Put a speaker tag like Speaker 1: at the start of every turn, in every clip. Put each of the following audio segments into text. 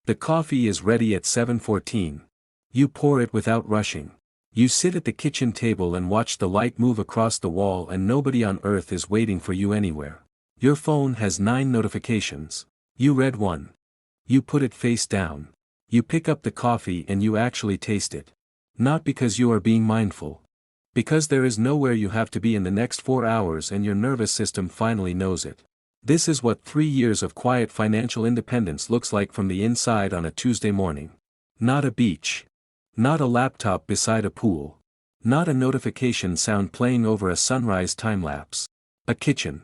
Speaker 1: The coffee is ready at 7:14. You pour it without rushing. You sit at the kitchen table and watch the light move across the wall, and nobody on earth is waiting for you anywhere. Your phone has 9 notifications. You read one. You put it face down. You pick up the coffee and you actually taste it. Not because you are being mindful. Because there is nowhere you have to be in the next 4 hours and your nervous system finally knows it. This is what 3 years of quiet financial independence looks like from the inside on a Tuesday morning. Not a beach. Not a laptop beside a pool. Not a notification sound playing over a sunrise time-lapse. A kitchen.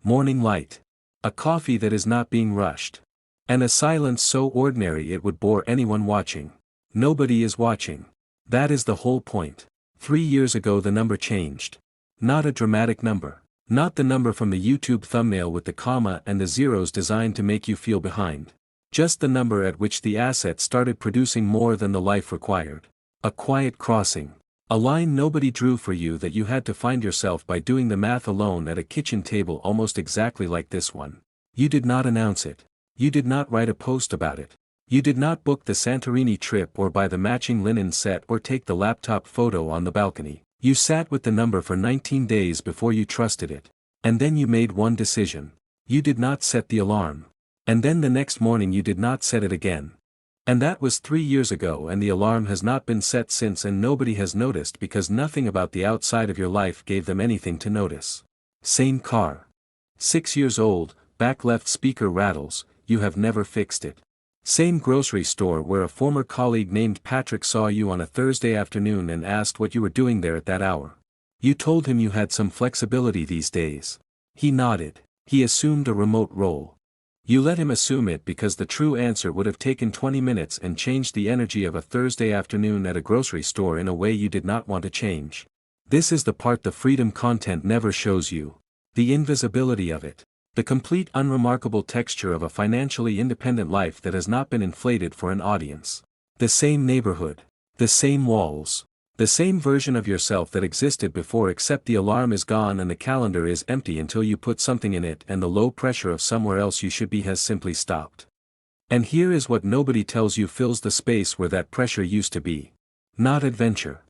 Speaker 1: Morning light. A coffee that is not being rushed. And a silence so ordinary it would bore anyone watching. Nobody is watching. That is the whole point. 3 years ago the number changed. Not a dramatic number. Not the number from the YouTube thumbnail with the comma and the zeros designed to make you feel behind. Just the number at which the asset started producing more than the life required. A quiet crossing. A line nobody drew for you that you had to find yourself by doing the math alone at a kitchen table almost exactly like this one. You did not announce it. You did not write a post about it. You did not book the Santorini trip or buy the matching linen set or take the laptop photo on the balcony. You sat with the number for 19 days before you trusted it. And then you made one decision. You did not set the alarm. And then the next morning you did not set it again. And that was 3 years ago, and the alarm has not been set since, and nobody has noticed because nothing about the outside of your life gave them anything to notice. Same car. 6 years old, back left speaker rattles, you have never fixed it. Same grocery store where a former colleague named Patrick saw you on a Thursday afternoon and asked what you were doing there at that hour. You told him you had some flexibility these days. He nodded. He assumed a remote role. You let him assume it because the true answer would have taken 20 minutes and changed the energy of a Thursday afternoon at a grocery store in a way you did not want to change. This is the part the freedom content never shows you. The invisibility of it. The complete unremarkable texture of a financially independent life that has not been inflated for an audience. The same neighborhood. The same walls. The same version of yourself that existed before, except the alarm is gone and the calendar is empty until you put something in it, and the low pressure of somewhere else you should be has simply stopped. And here is what nobody tells you fills the space where that pressure used to be. Not adventure.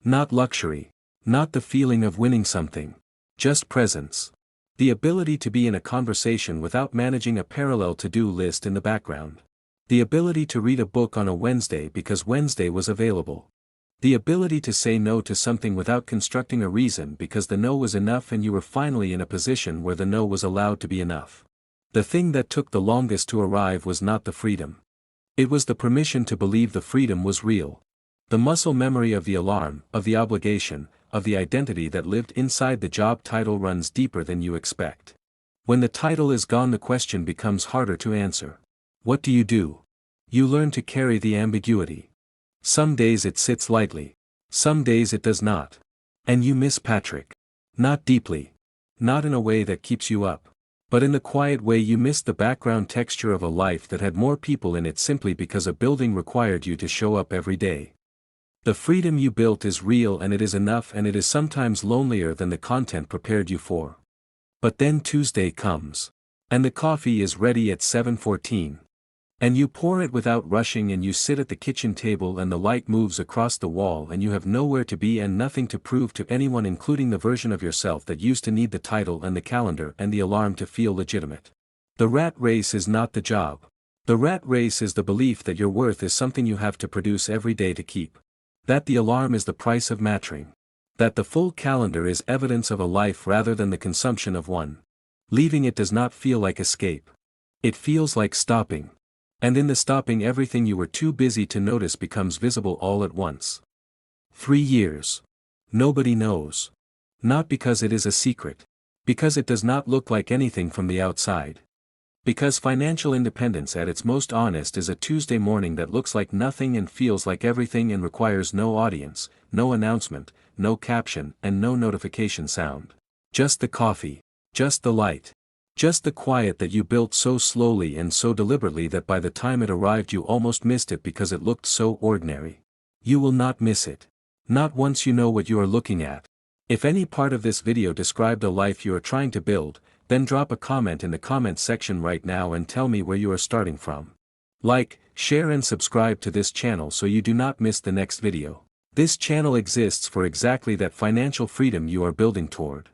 Speaker 1: Not luxury. Not the feeling of winning something. Just presence. The ability to be in a conversation without managing a parallel to-do list in the background. The ability to read a book on a Wednesday because Wednesday was available. The ability to say no to something without constructing a reason because the no was enough and you were finally in a position where the no was allowed to be enough. The thing that took the longest to arrive was not the freedom. It was the permission to believe the freedom was real. The muscle memory of the alarm, of the obligation, of the identity that lived inside the job title runs deeper than you expect. When the title is gone, the question becomes harder to answer. What do? You learn to carry the ambiguity. Some days it sits lightly. Some days it does not. And you miss Patrick. Not deeply. Not in a way that keeps you up. But in the quiet way you miss the background texture of a life that had more people in it simply because a building required you to show up every day. The freedom you built is real, and it is enough, and it is sometimes lonelier than the content prepared you for. But then Tuesday comes. And the coffee is ready at 7:14. And you pour it without rushing, and you sit at the kitchen table and the light moves across the wall and you have nowhere to be and nothing to prove to anyone, including the version of yourself that used to need the title and the calendar and the alarm to feel legitimate. The rat race is not the job. The rat race is the belief that your worth is something you have to produce every day to keep. That the alarm is the price of matching. That the full calendar is evidence of a life rather than the consumption of one. Leaving it does not feel like escape. It feels like stopping. And in the stopping, everything you were too busy to notice becomes visible all at once. 3 years. Nobody knows. Not because it is a secret. Because it does not look like anything from the outside. Because financial independence at its most honest is a Tuesday morning that looks like nothing and feels like everything and requires no audience, no announcement, no caption, and no notification sound. Just the coffee. Just the light. Just the quiet that you built so slowly and so deliberately that by the time it arrived you almost missed it because it looked so ordinary. You will not miss it. Not once you know what you are looking at. If any part of this video described a life you are trying to build, then drop a comment in the comments section right now and tell me where you are starting from. Like, share and subscribe to this channel so you do not miss the next video. This channel exists for exactly that financial freedom you are building toward.